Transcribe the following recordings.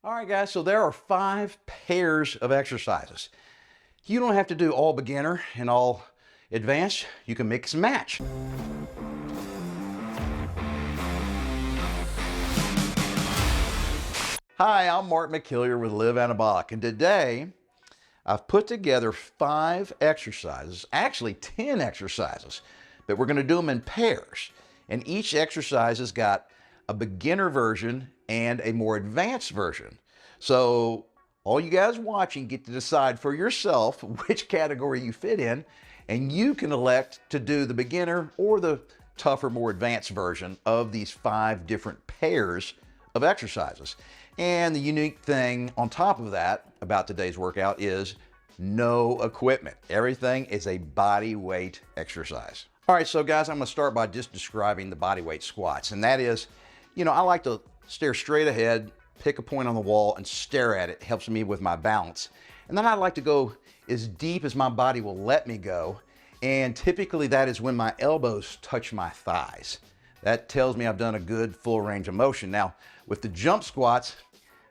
All right, guys, so there are 5 pairs of exercises. You don't have to do all beginner and all advanced. You can mix and match. Hi, I'm Mark McKillier with Live Anabolic, and today I've put together 5 exercises, actually 10 exercises, but we're going to do them in pairs. And each exercise has got a beginner version and a more advanced version. So all you guys watching get to decide for yourself which category you fit in, and you can elect to do the beginner or the tougher, more advanced version of these 5 different pairs of exercises. And the unique thing on top of that about today's workout is no equipment. Everything is a body weight exercise. All right, so guys, I'm gonna start by just describing the body weight squats. And that is, I like to stare straight ahead, pick a point on the wall and stare at it. It helps me with my balance. And then I like to go as deep as my body will let me go. And typically that is when my elbows touch my thighs. That tells me I've done a good full range of motion. Now, with the jump squats,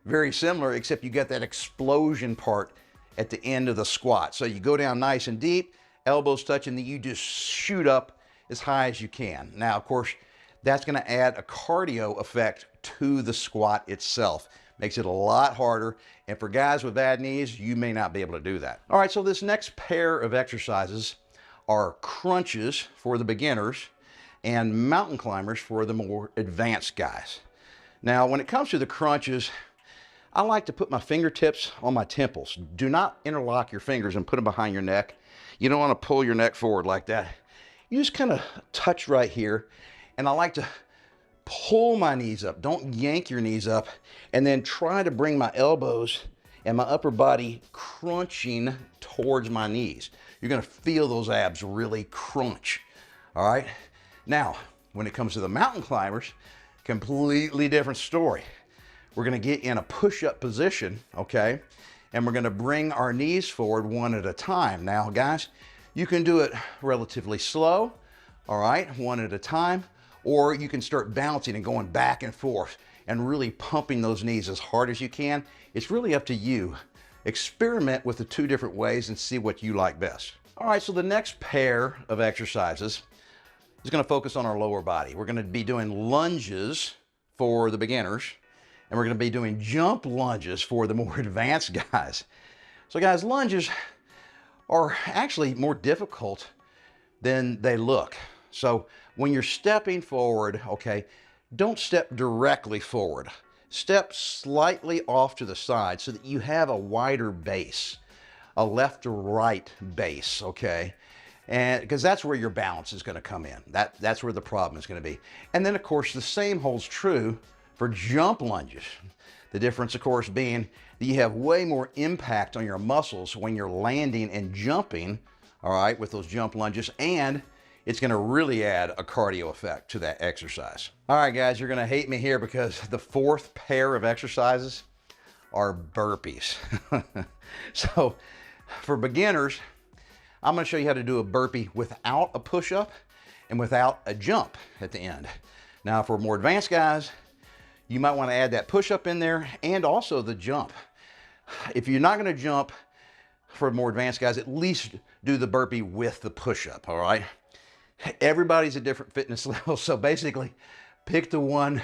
very similar, except you get that explosion part at the end of the squat. So you go down nice and deep, elbows touching, then you just shoot up as high as you can. Now, of course, that's gonna add a cardio effect to the squat itself. Makes it a lot harder. And for guys with bad knees, you may not be able to do that. All right, so this next pair of exercises are crunches for the beginners and mountain climbers for the more advanced guys. Now, when it comes to the crunches, I like to put my fingertips on my temples. Do not interlock your fingers and put them behind your neck. You don't want to pull your neck forward like that. You just kind of touch right here. And I like to pull my knees up. Don't yank your knees up. And then try to bring my elbows and my upper body crunching towards my knees. You're going to feel those abs really crunch. All right. Now, when it comes to the mountain climbers, completely different story. We're going to get in a push-up position, okay? And we're going to bring our knees forward one at a time. Now, guys, you can do it relatively slow, all right, one at a time, or you can start bouncing and going back and forth and really pumping those knees as hard as you can. It's really up to you. Experiment with the 2 different ways and see what you like best. All right, so the next pair of exercises is going to focus on our lower body. We're going to be doing lunges for the beginners, and we're going to be doing jump lunges for the more advanced guys. So guys, lunges are actually more difficult than they look. So when you're stepping forward, okay, don't step directly forward. Step slightly off to the side so that you have a wider base, a left to right base, okay? And because that's where your balance is going to come in. That's where the problem is going to be. And then, of course, the same holds true for jump lunges. The difference, of course, being that you have way more impact on your muscles when you're landing and jumping, all right, with those jump lunges, and it's going to really add a cardio effect to that exercise. All right, guys, you're going to hate me here because the 4th pair of exercises are burpees. So for beginners, I'm going to show you how to do a burpee without a push-up and without a jump at the end. Now, for more advanced guys, you might want to add that push-up in there and also the jump. If you're not going to jump for more advanced guys, at least do the burpee with the push-up, all right? Everybody's at different fitness levels, so basically pick the one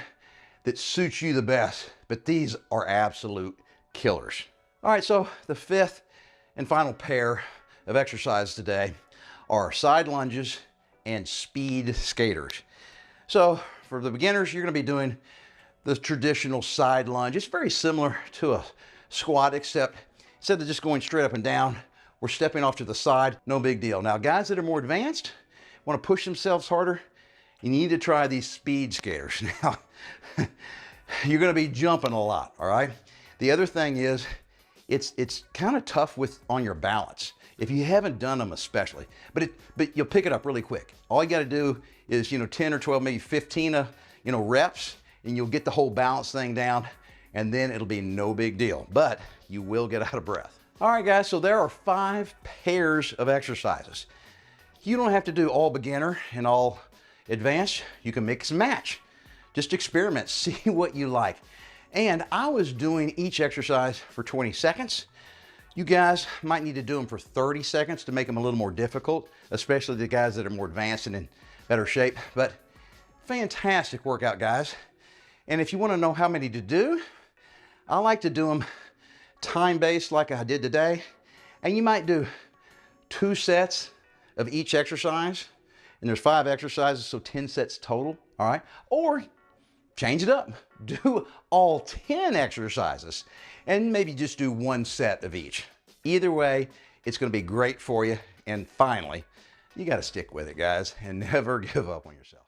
that suits you the best, but these are absolute killers. All right, so the 5th and final pair of exercises today are side lunges and speed skaters. So for the beginners, you're going to be doing the traditional side lunge. It's very similar to a squat, except instead of just going straight up and down, we're stepping off to the side. No big deal. Now, guys that are more advanced, want to push themselves harder, you need to try these speed skaters. Now, you're going to be jumping a lot, all right? The other thing is, it's kind of tough on your balance if you haven't done them especially, but you'll pick it up really quick. All you got to do is 10 or 12, maybe 15 reps, and you'll get the whole balance thing down, and then it'll be no big deal, but you will get out of breath. All right, guys, so there are 5 pairs of exercises. You don't have to do all beginner and all advanced. You can mix and match. Just experiment, see what you like. And I was doing each exercise for 20 seconds. You guys might need to do them for 30 seconds to make them a little more difficult, especially the guys that are more advanced and in better shape. But fantastic workout, guys. And if you want to know how many to do, I like to do them time-based like I did today. And you might do 2 sets of each exercise. And there's 5 exercises, so 10 sets total, all right? Or change it up. Do all 10 exercises and maybe just do 1 set of each. Either way, it's going to be great for you. And finally, you got to stick with it, guys, and never give up on yourself.